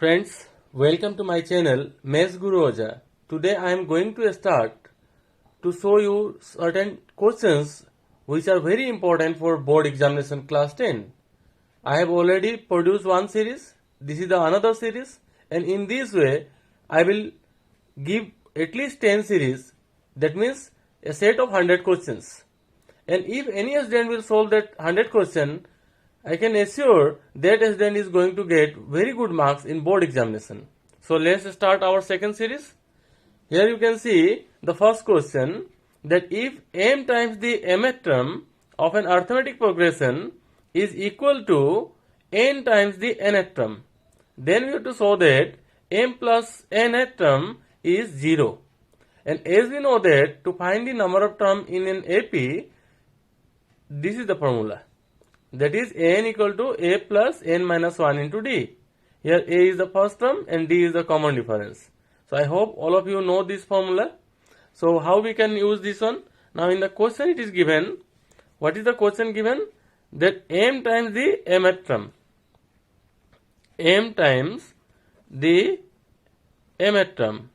Friends, welcome to my channel Maths Guru Oja. Today I am going to start to show you certain questions which are very important for board examination class 10. I have already produced one series. This is the another series, and in this way I will give at least 10 series. That means a set of 100 questions. And if any student will solve that 100 question, I can assure that student is going to get very good marks in board examination. So let's start our second series. Here you can see the first question, that if m times the mth term of an arithmetic progression is equal to n times the nth term, then we have to show that m plus nth term is 0. And as we know that to find the number of term in an AP, this is the formula. That is n equal to a plus n minus 1 into d. Here a is the first term and d is the common difference. So I hope all of you know this formula. So how we can use this one? Now in the question it is given. What is the question given? That m times the mth term. M times the mth term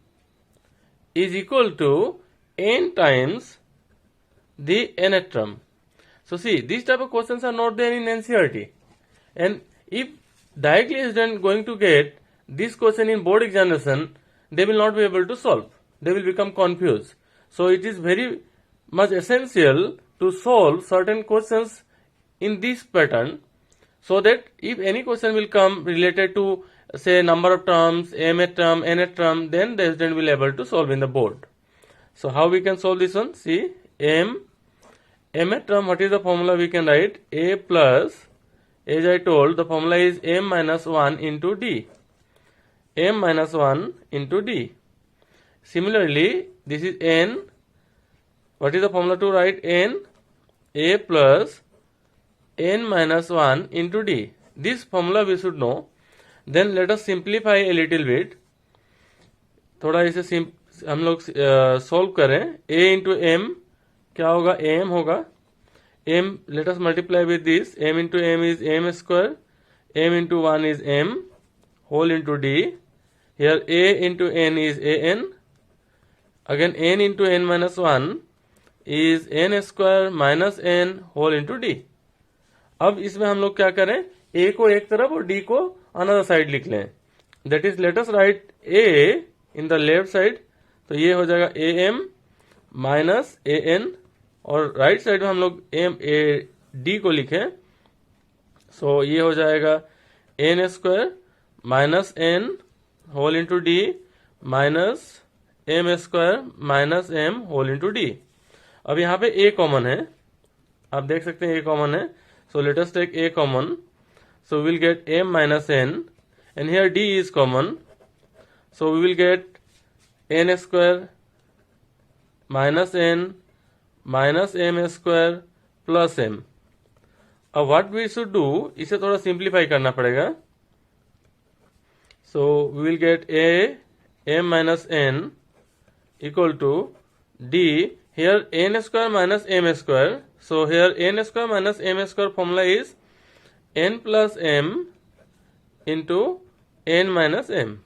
is equal to n times the nth term. So see, these type of questions are not there in NCERT. And if directly a student going to get this question in board examination, they will not be able to solve. They will become confused. So it is very much essential to solve certain questions in this pattern, so that if any question will come related to say number of terms, mth term, nth term, then the student will be able to solve in the board. So how we can solve this one? See, mth term, what is the formula we can write? A plus, as I told, the formula is m minus 1 into d. M minus 1 into d. Similarly, this is n. What is the formula to write? N. A plus n minus 1 into d. This formula we should know. Then let us simplify a little bit. थोड़ा इसे हम लोग solve करें. A into m क्या होगा? m होगा. m, let us multiply with this. m into m is m square. m into 1 is m whole into d. Here a into n is an. Again n into n minus 1 is n square minus n whole into d. अब इसमें हम लोग क्या करें? a को एक तरफ और d को अनदर साइड लिख लें. That is, let us write a in the left side. तो ये हो जाएगा am माइनस an, और राइट साइड में हम लोग d को लिखें. सो ये हो जाएगा n square minus n whole into d minus m square minus m whole into d. अब यहाँ पे a कॉमन है, आप देख सकते हैं a कॉमन है. So let us take a common. So we will get m minus n, and here d is common. So we will get n square minus n minus m square plus m. अब what we should do, इसे थोड़ा simplify करना पड़ेगा. So we will get a m minus n equal to d. Here n square minus m square. So here n square minus m square formula is n plus m into n minus m.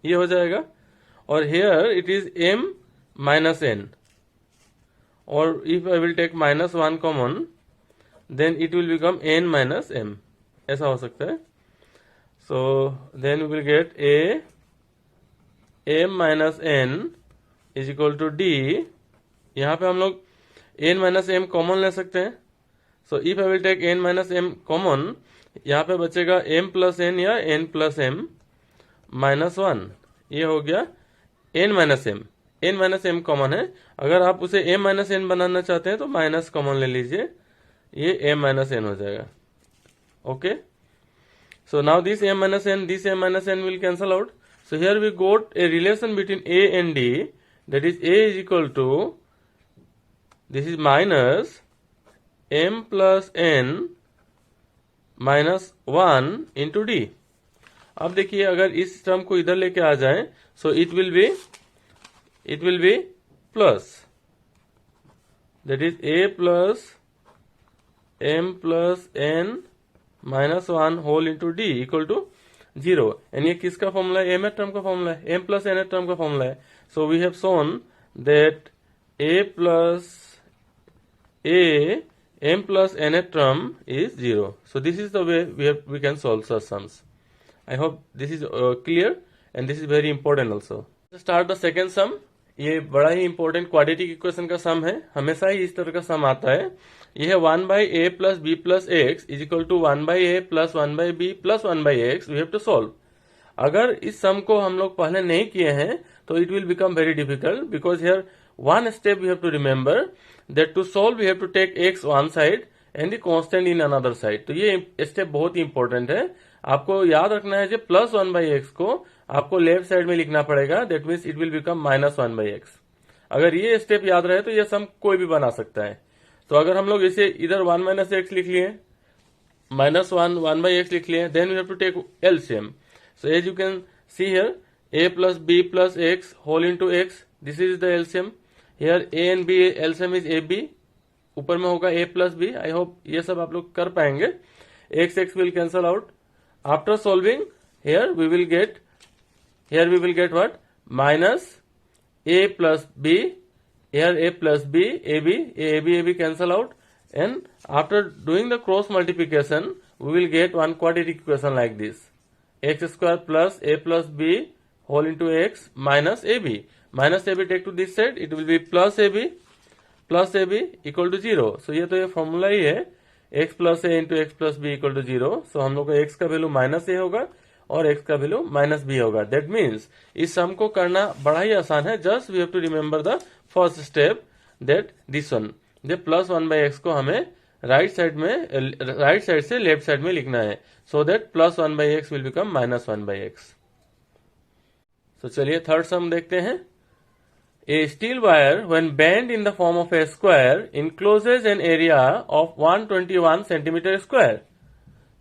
ये हो जाएगा. और here it is m minus n. Or if I will take minus 1 common, then it will become n minus m. ऐसा हो सकता है. So then we will get a m minus n is equal to d. यहाँ पे हम लोग n minus m common ले सकते हैं. So if I will take n minus m common, यहाँ पे बचेगा m plus n या n plus m minus 1. ये हो गया n minus m. n minus m common है. अगर आप उसे m माइनस n बनाना चाहते हैं तो माइनस कॉमन ले लीजिए. ये m माइनस n हो जाएगा. Okay. So now this m minus n, this m minus n will cancel out. So here we got a relation between a and d. That is a is equal to, this is minus m plus n minus 1 into d. अब देखिए, अगर इस term को इधर लेके आ जाए, so it will be plus, that is a plus m plus n minus 1 whole into d equal to 0 and ये किसका फॉर्मूला है? एम टर्म का फॉर्मूला है, m प्लस n टर्म का फॉर्मूला है. So we have shown that a plus a m plus n term is 0. So this is the way we can solve such sums. I hope this is clear and this is very important also. Let's start the second sum. ये बड़ा ही important quadratic equation का sum है, हमेशा ही इस तरह का सम आता है. ये है 1 by a plus b plus x is equal to 1 by a plus 1 by b plus 1 by x. We have to solve. अगर इस सम को हम लोग पहले नहीं किए हैं तो it will become very difficult because here one step we have to remember that to solve we have to take x one side and the constant in another side. तो ये स्टेप बहुत ही इंपॉर्टेंट है. आपको याद रखना है जो plus 1 by x को आपको लेफ्ट साइड में लिखना पड़ेगा. That means it will become minus 1 by x. अगर ये स्टेप याद रहे तो ये सम कोई भी बना सकता है. तो अगर हम लोग इसे इधर 1 minus x लिख लिए, माइनस 1 by x लिख लिए, then we have to take LCM. So as you can see here a plus b plus x whole into x. This is the LCM. Here a and b LCM is ab. ऊपर में होगा a plus b. I hope ये सब आप लोग कर पाएंगे. x will cancel out. After solving, here we will get what? Minus a plus b. Here a plus b, ab cancel out. And after doing the cross multiplication, we will get one quadratic equation like this. X square plus a plus b whole into x minus ab. Minus ab take to this side, it will be plus ab equal to 0. So ये तो ये formula ही है, x plus a into x plus b equal to 0. So हम लोग को x का value minus a होगा और x का वैल्यू माइनस b होगा. दैट मीन्स इस सम को करना बड़ा ही आसान है. Just we have to remember the first step that this one, जो प्लस 1 by x को हमें राइट साइड से लेफ्ट साइड में लिखना है. So that plus 1 by x will become minus 1 by x. तो चलिए थर्ड सम देखते हैं. A steel wire, when bent in the form of a square, encloses an area of 121 centimeter square.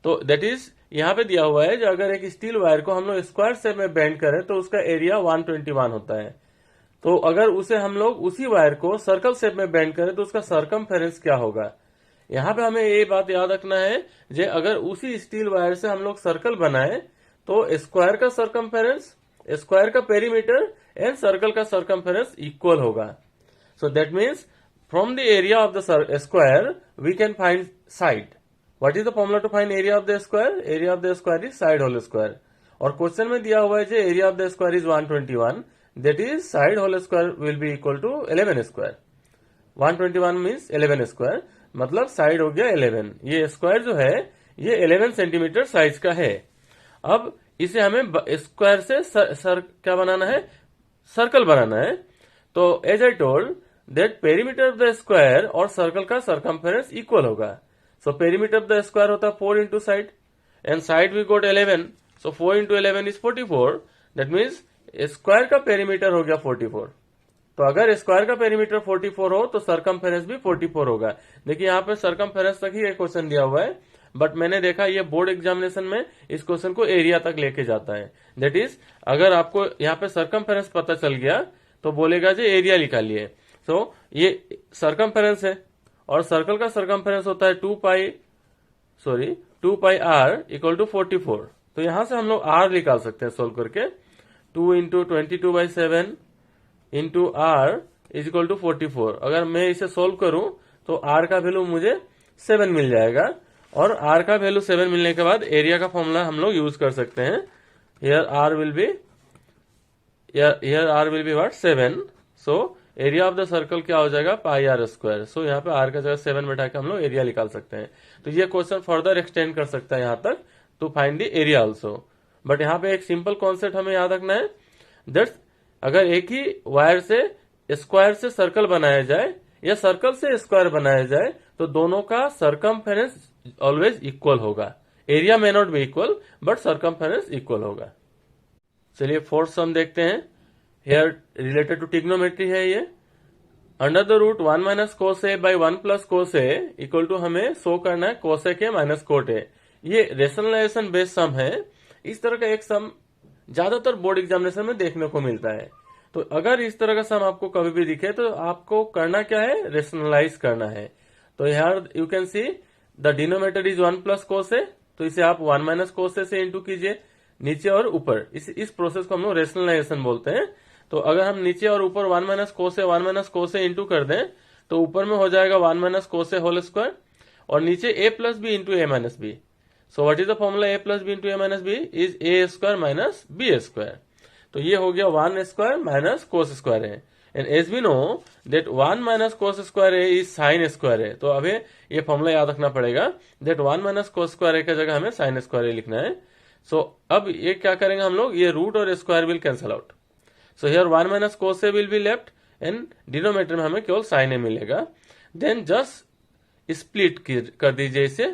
तो that is यहाँ पे दिया हुआ है जो अगर एक स्टील वायर को हम लोग स्क्वायर शेप में बेंड करें तो उसका एरिया 121 होता है. तो अगर उसे हम लोग उसी वायर को सर्कल शेप में बेंड करें तो उसका सरकमफेरेंस क्या होगा. यहाँ पे हमें ये बात याद रखना है जे अगर उसी स्टील वायर से हम लोग सर्कल बनाए तो स्क्वायर का सरकमफेरेंस, स्क्वायर का पेरीमीटर एंड सर्कल का सरकमफेरेंस इक्वल होगा. So that means from the area of the square we can find side. What is the formula to find area of the square? Area of the square is side whole square. और question में दिया हुआ है जो area of the square is 121. That is side whole square will be equal to 11 square. 121 means 11 square, मतलब side हो गया 11. ये स्क्वायर जो है ये 11 सेंटीमीटर साइज का है. अब इसे हमें स्क्वायर से क्या बनाना है? सर्कल बनाना है. तो as I told that perimeter of the square और सर्कल का सरकमफेरेंस इक्वल होगा. So perimeter of the square होता है 4 into side and side we got 11. So 4 into 11 is 44. That means square का पेरीमीटर हो गया 44. तो अगर स्क्वायर का पेरीमीटर 44 हो तो सरकमफेरेंस भी 44 होगा. देखिए यहाँ पे सरकमफेरेंस तक ही एक क्वेश्चन दिया हुआ है, बट मैंने देखा ये बोर्ड एग्जामिनेशन में इस क्वेश्चन को एरिया तक लेके जाता है. दैट इज अगर आपको यहाँ पे सरकमफेरेंस पता चल गया तो बोलेगा जो एरिया निकालिए. सो ये सरकमफेरेंस है और सर्कल का सरकमफेरेंस होता है 2 पाई r इक्वल टू 44. तो यहां से हम लोग r निकाल सकते हैं सोल्व करके. 2 into 22/7 into r is equal to 44. अगर मैं इसे सोल्व करूं तो r का वैल्यू मुझे 7 मिल जाएगा और r का वैल्यू 7 मिलने के बाद एरिया का फॉर्मूला हम लोग यूज कर सकते हैं. Here r will be what 7. So area of the circle क्या हो जाएगा? पाई r स्क्वायर. सो यहाँ पे r का जगह 7 बैठा के हम लोग एरिया निकाल सकते हैं. तो ये क्वेश्चन फर्दर एक्सटेंड कर सकता है यहाँ तक to find the area also. But यहाँ पे एक सिंपल कॉन्सेप्ट हमें याद रखना है दैट अगर एक ही वायर से स्क्वायर से सर्कल बनाया जाए या सर्कल से स्क्वायर बनाया जाए तो दोनों का सरकमफेरेंस ऑलवेज इक्वल होगा. Area may not be equal but circumference equal होगा. चलिए फोर्थ सम देखते हैं. हेयर रिलेटेड टू ट्रिग्नोमेट्री है ये. Under the root 1 minus cos A by 1 plus cos a equal to हमें शो करना है कोस ए के माइनस कोट ए. ये रेशनलाइजेशन बेस्ड सम है. इस तरह का एक सम ज्यादातर बोर्ड एग्जामिनेशन में देखने को मिलता है. तो अगर इस तरह का सम आपको कभी भी दिखे तो आपको करना क्या है? रेशनलाइज करना है. तो यहाँ you can see the denominator is 1 plus cos A. तो इसे आप 1 माइनस कोस ए से इंटू कीजिए. नीचे और ऊपर, इस प्रोसेस को हम लोग रेशनलाइजेशन बोलते हैं। तो अगर हम नीचे और ऊपर 1 माइनस कोसे इंटू कर दें तो ऊपर में हो जाएगा 1 माइनस कोसे होल स्क्वायर और नीचे a plus b into a minus b. So what is the formula a plus b into a minus b is a square minus b square. तो ये हो गया 1 स्क्वायर माइनस कोस स्क्वायर है। And as we know that 1 minus cos square a is sine square है। तो अभी ये formula याद रखना पड़ेगा दैट 1 माइनस कोस स्क्वायर ए की जगह हमें साइन स्क्वायर ए लिखना है। सो अब ये क्या करेंगे हम लोग, ये रूट और square will cancel out. So here 1 minus cos A will be left and denominator में हमें केवल साइन ए मिलेगा। देन जस्ट स्प्लिट कर दीजिए इसे।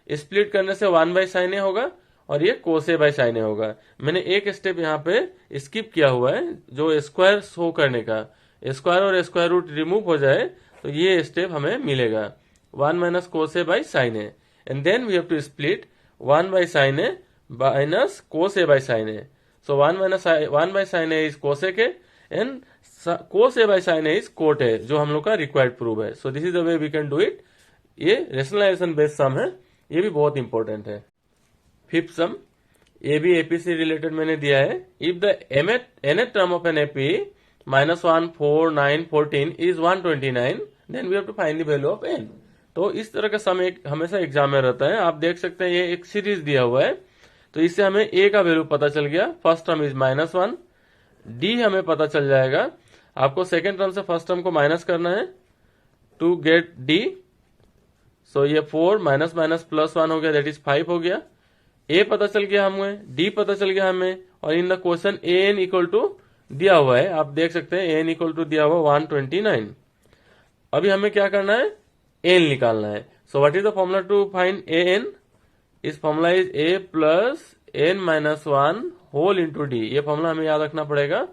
स्प्लिट करने से 1 बाई साइन ए होगा और ये कोस ए बाई साइन ए होगा। मैंने एक स्टेप यहाँ पे स्किप किया हुआ है जो स्क्वायर शो करने का, स्क्वायर और स्क्वायर रूट रिमूव हो जाए तो ये स्टेप हमें मिलेगा 1 minus cos A by sin A and then we have to split 1 by sin A minus cos A by sin A. So 1 by sin A is cos A के and cos A by sin A is cot A, जो हम लोग का required prove है। So this is the way we can do it. ये rationalisation based sum है, ये भी बहुत इंपॉर्टेंट है। Fifth sum, a b AP से रिलेटेड मैंने दिया है। If the nth term of an AP -1 4 9 14 is 129 then we have to find the value of n। तो इस तरह का सम एक हमेशा एग्जाम में रहता है। आप देख सकते हैं ये एक सीरीज दिया हुआ है, तो इससे हमें a का वैल्यू पता चल गया। फर्स्ट टर्म इज -1, d हमें पता चल जाएगा। आपको सेकेंड टर्म से फर्स्ट टर्म को माइनस करना है टू गेट d। सो ये 4 माइनस माइनस प्लस 1 हो गया, दैट इज 5 हो गया। a पता चल गया हमें, d पता चल गया हमें, और in the question an equal to दिया हुआ है, आप देख सकते हैं an इक्वल टू दिया हुआ 129। अभी हमें क्या करना है, n निकालना है। So what is the formula to find an? इस formula is a plus n minus 1 whole into d. ये फॉर्मूला हमें याद रखना पड़ेगा,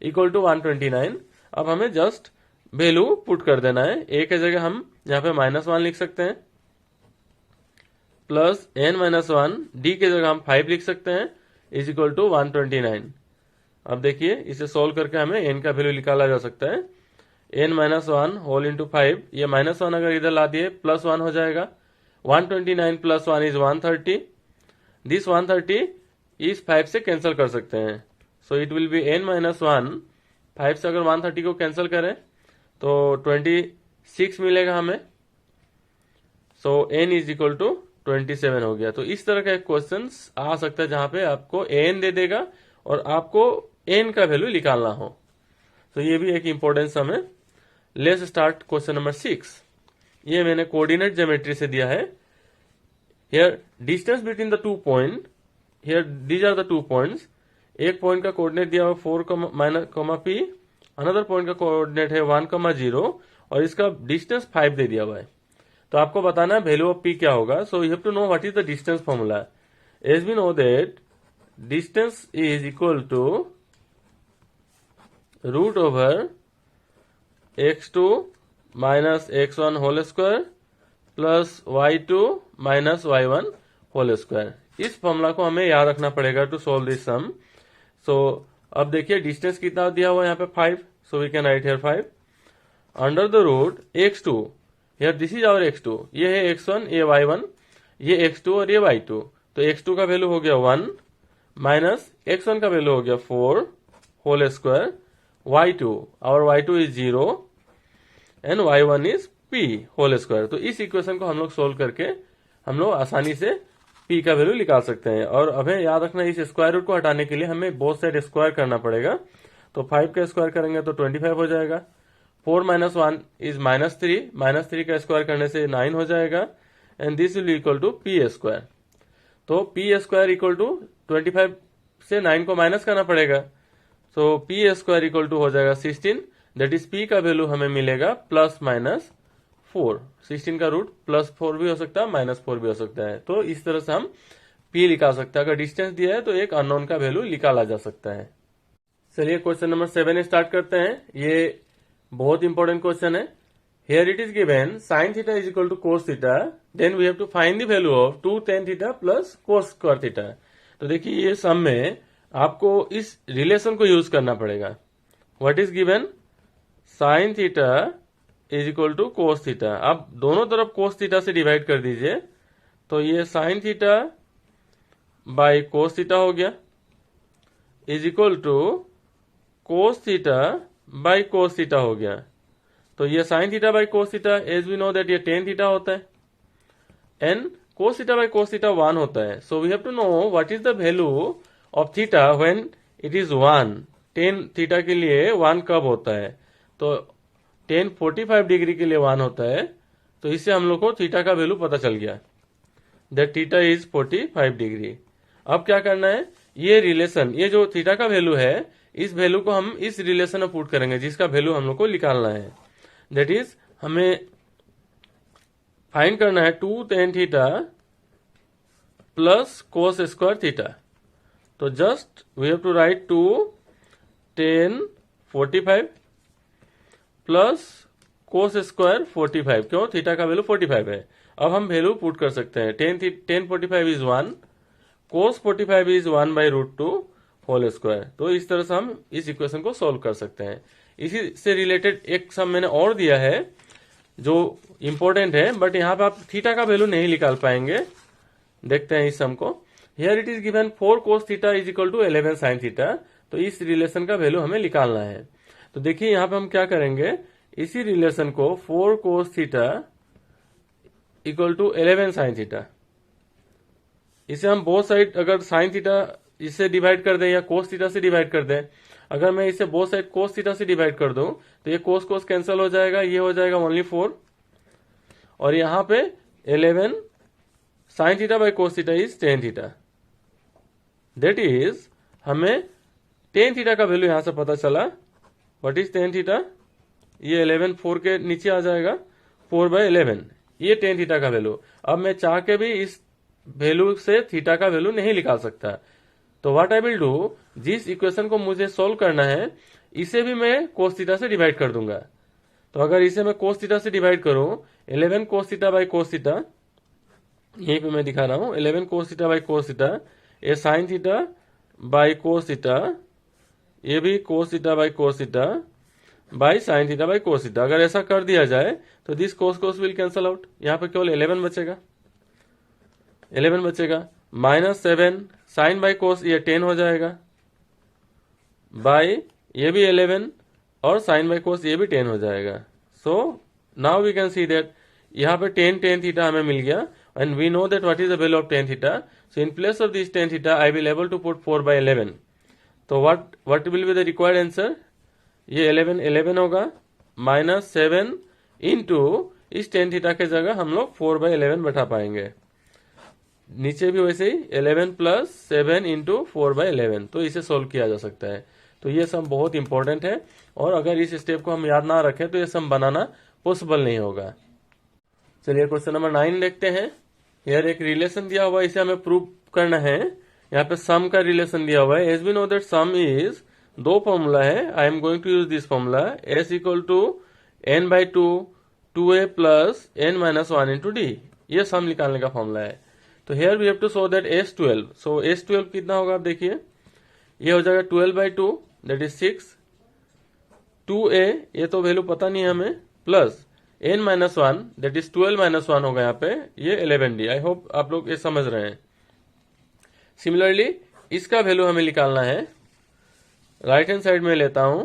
इक्वल टू 129। अब हमें जस्ट वैल्यू पुट कर देना है। a के जगह हम यहाँ पे -1 लिख सकते हैं, प्लस n माइनस 1, डी के जगह हम 5 लिख सकते हैं, इज इक्वल टू 129। अब देखिए इसे सोल्व करके हमें n का वैल्यू निकाला जा सकता है। n माइनस 1 होल इंटू 5, ये -1 अगर इधर ला दिए प्लस 1 हो जाएगा। 129 प्लस 1 इज 130। दिस 130 इस 5 से कैंसिल कर सकते हैं। So it will be n minus 1, 5 से अगर 130 को कैंसिल करें तो 26 मिलेगा हमें। सो n इज इक्वल टू 27 हो गया। तो इस तरह का एक क्वेश्चन आ सकता है जहां पे आपको an दे देगा और आपको n का वैल्यू निकालना हो। तो ये भी एक इंपॉर्टेंट सम है। Let's start question number 6। ये मैंने कोऑर्डिनेट ज्योमेट्री से दिया है। Here distance between the 2 point, here these are the 2 points. एक पॉइंट का कोऑर्डिनेट दिया हुआ 4, p, अनदर पॉइंट का कोऑर्डिनेट है 1, 0 और इसका डिस्टेंस 5 दे दिया हुआ है। तो आपको बताना है वैल्यू ऑफ p क्या होगा। So you have to know what is the distance formula. As we know that distance is equal to root over x2 minus x1 whole square plus y2 minus y1 whole square. इस formula को हमें याद रखना पड़ेगा to solve this sum. So अब देखिए distance कितना दिया हुआ है यहाँ पे 5, so we can write here 5 under the root x2। Here this is our x2, ये है x1, ये y1, ये x2 और ये y2। तो x2 का वैल्यू हो गया 1 माइनस x1 का वैल्यू हो गया 4 होल स्क्वायर, y2 और y2 is 0 and y1 is p whole square. तो इस इक्वेशन को हम लोग सोल्व करके हम लोग आसानी से p का वैल्यू निकाल सकते हैं। और हमें याद रखना इस स्क्वायर रूट को हटाने के लिए हमें बोथ साइड स्क्वायर करना पड़ेगा। तो 5 का स्क्वायर करेंगे तो 25 हो जाएगा। 4 माइनस 1 इज -3, -3 का स्क्वायर करने से 9 हो जाएगा and this will equal to p square. तो p स्क्वायर इक्वल टू 25 से 9 को माइनस करना पड़ेगा। So p square equal to हो जाएगा 16, दैट इज p का वैल्यू हमें मिलेगा प्लस माइनस 4। 16 का रूट प्लस 4 भी हो सकता है, माइनस 4 भी हो सकता है। तो इस तरह से हम p निकाल सकते हैं। अगर डिस्टेंस दिया है तो एक अननोन का वैल्यू निकाला जा सकता है। चलिए क्वेश्चन नंबर 7 स्टार्ट करते हैं। ये बहुत इंपॉर्टेंट क्वेश्चन है। Here it is given sin theta is equal to cos theta, then we have to find the value of 2 tan theta plus cos square theta. तो देखिए ये सम में आपको इस रिलेशन को यूज करना पड़ेगा। What is given, sin theta is equal to cos theta. आप दोनों तरफ cos थीटा से डिवाइड कर दीजिए, तो ये sin theta by cos theta हो गया। Is equal to cos theta by cos theta हो गया। तो ये sine theta by cos theta, as we know that ये टेन थीटा होता है, and cos theta by cos theta 1 होता है। So we have to know what is the value of theta when it is 1। tan theta के लिए 1 कब होता है? तो tan 45 डिग्री के लिए 1 होता है। तो इससे हम लोग को थीटा का वैल्यू पता चल गया, दैट थीटा इज 45 डिग्री। अब क्या करना है, ये रिलेशन, ये जो थीटा का वैल्यू है, इस वैल्यू को हम इस रिलेशन में पुट करेंगे जिसका वैल्यू हम लोग को निकालना है। दैट इज हमें फाइंड करना है 2 tan theta plus cos square theta. तो just we have to write 2 tan 45 plus cos square 45। क्यों? थीटा का वैल्यू 45 है। अब हम वैल्यू पुट कर सकते हैं। tan 45 is 1, cos 45 is 1 by root 2 whole square. तो इस तरह से हम इस इक्वेशन को सॉल्व कर सकते हैं। इसी से रिलेटेड एक सम मैंने और दिया है जो इंपॉर्टेंट है, बट यहाँ पे आप थीटा का वैल्यू नहीं निकाल पाएंगे। देखते हैं इस सम को। Here it is given 4 cos theta is equal to 11 sin theta. तो इस रिलेशन का वैल्यू हमें निकालना है। तो देखिए यहाँ पे हम क्या करेंगे, इसी रिलेशन को 4 cos theta equal to 11 sin theta, इसे हम बोथ साइड अगर sin थीटा इससे डिवाइड कर दें या cos थीटा से डिवाइड कर दें, अगर मैं इसे बोथ साइड cos थीटा से डिवाइड कर दूं तो ये cos cos कैंसिल हो जाएगा, ये हो जाएगा ओनली 4, और यहाँ पे 11 sin theta by cos theta is tan theta. That is हमें tan थीटा का वैल्यू यहां से पता चला। What is tan theta? ये 11 4 के नीचे आ जाएगा, 4/11, ये tan थीटा का वैल्यू। अब मैं चाह के भी इस वैल्यू से थीटा का वैल्यू नहीं निकाल सकता। तो व्हाट आई विल डू, जिस इक्वेशन को मुझे सोल्व करना है इसे भी मैं cos थीटा से डिवाइड कर दूंगा। तो अगर इसे मैं cos थीटा से डिवाइड करूं, 11 cos theta by cos theta, यहीं पे मैं दिखा रहा हूं, 11 cos theta by cos theta, ये sin theta by cos theta, ये भी cos theta by cos theta by sin theta by cos theta. अगर ऐसा कर दिया जाए तो this cos cos will cancel out, यहाँ पे केवल 11 बचेगा, 11 बचेगा, -7 sin बाई cos ये 10 हो जाएगा, बाई ये भी 11 और sin बाई cos ये भी 10 हो जाएगा। So now we can see that यहाँ पे tan थीटा हमें मिल गया, and we know that what is the value of tan theta. So in place of this tan theta I will able to put 4/11। तो what will be the required answer, ये 11 होगा, -7 into इस tan theta के जगह हम लोग 4/11 बैठा पाएंगे। नीचे भी वैसे ही 11 प्लस 7 इंटू 4/11। तो इसे सोल्व किया जा सकता है। तो ये सम बहुत इंपॉर्टेंट है, और अगर इस स्टेप को हम याद ना रखें तो ये सम बनाना पॉसिबल नहीं होगा। चलिए क्वेश्चन नंबर 9 देखते हैं। यार एक रिलेशन दिया हुआ है, इसे हमें प्रूव करना है। यहाँ पे सम का रिलेशन दिया हुआ है। As we know that sum is, दो फॉर्मूला है, I am going to use this formula, S equal to n/2 2a plus n-1 into d. ये सम निकालने का फॉर्मूला है। तो here we have to show that S12। सो S12 कितना होगा आप देखिए, ये हो जाएगा 12/2 दैट इज 6, 2a ये तो वैल्यू पता नहीं है हमें, प्लस n-1 दैट इज 12-1 होगा यहाँ पे, ये 11d। आई होप आप लोग ये समझ रहे हैं। सिमिलरली इसका वैल्यू हमें निकालना है। राइट हैंड साइड में लेता हूं,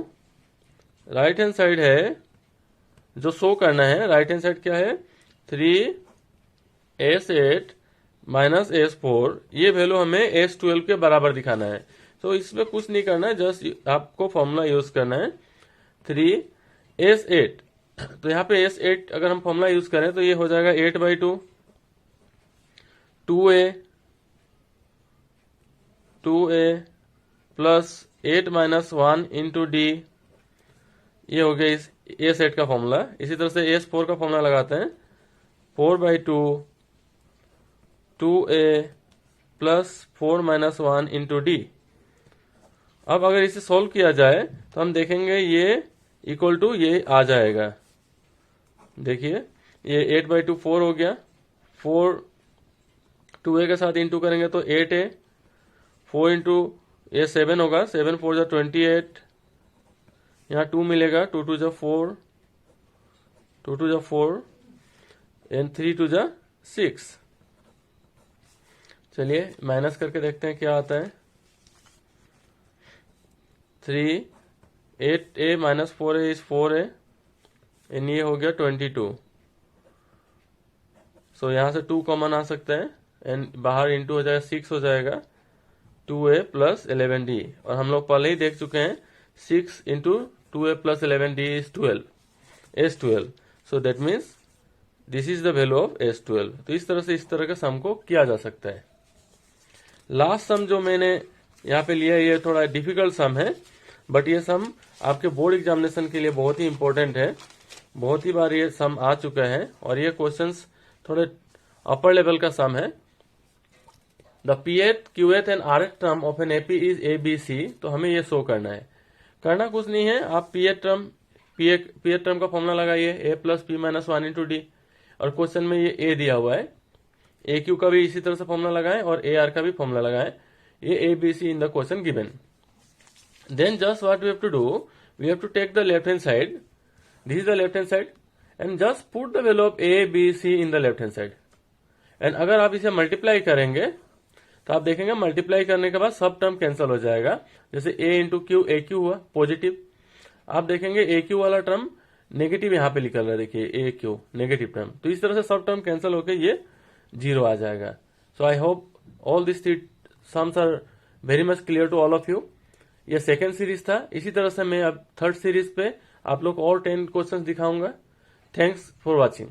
राइट हैंड साइड है जो शो करना है, राइट हैंड साइड क्या है, 3s8 माइनस S4, ये वैल्यू हमें S12 के बराबर दिखाना है। तो इसमें कुछ नहीं करना है, जस्ट आपको फॉर्मूला यूज करना है, 3s8। तो यहाँ पे S8 अगर हम फॉर्मूला यूज करें तो ये हो जाएगा 8/2, 2a प्लस 8-1 इंटू डी, ये हो गया इस S8 का फॉर्मूला। इसी तरह से S4 का फॉर्मूला लगाते हैं, 4/2 2a प्लस 4-1 इंटू डी। अब अगर इसे सोल्व किया जाए तो हम देखेंगे ये इक्वल टू ये आ जाएगा। देखिए ये 8/2 4 हो गया, 4 2a के साथ इंटू करेंगे तो 8a, 4 इंटू ये 7 होगा, 7 4 जा 28, यहाँ 2 मिलेगा, 2 2 जा 4, 2 2 जा 4 एंड 3 2 जा 6। चलिए माइनस करके देखते हैं क्या आता है। 3, 8a minus 4a is 4a, and ये हो गया 22। सो यहां से 2 कॉमन आ सकता है एंड बाहर इंटू हो जाएगा 6 हो जाएगा 2a प्लस 11d, और हम लोग पहले ही देख चुके हैं 6 into 2a plus 11d is 12 S12। So that means this is the value of S12। तो इस तरह से इस तरह के सम को किया जा सकता है। लास्ट सम जो मैंने यहाँ पे लिया ये थोड़ा डिफिकल्ट सम है, बट ये सम आपके बोर्ड एग्जामिनेशन के लिए बहुत ही इंपॉर्टेंट है। बहुत ही बार ये सम आ चुका है और ये क्वेश्चंस थोड़े अपर लेवल का सम है। The pth qth and rth term of an AP is ABC। तो हमें ये शो करना है, करना कुछ नहीं है, आप पीएथ टर्म का फॉर्मूला लगाइए a plus P minus 1 into D, और क्वेश्चन में ये a दिया हुआ है, ए क्यू का भी इसी तरह से फॉर्मूला लगाएं और ए आर का भी फॉर्मूला लगाएं, ये ABC in the question given. Then just what we have to do, we have to take the left hand side, this is the left hand side, and just put the value of ABC in the left hand side. And अगर आप इसे multiply करेंगे तो आप देखेंगे multiply करने के बाद सब टर्म कैंसिल हो जाएगा, जैसे a into Q A Q हुआ पॉजिटिव, आप देखेंगे ए क्यू वाला टर्म नेगेटिव यहाँ पे निकल रहा है, देखिए ए क्यू नेगेटिव टर्म, तो इस तरह से सब टर्म कैंसिल होकर ये 0 आ जाएगा। So I hope all this sums are very much clear to all of you. ये सेकेंड सीरीज था, इसी तरह से मैं अब थर्ड सीरीज पे आप लोग और 10 क्वेश्चंस दिखाऊंगा। Thanks for watching.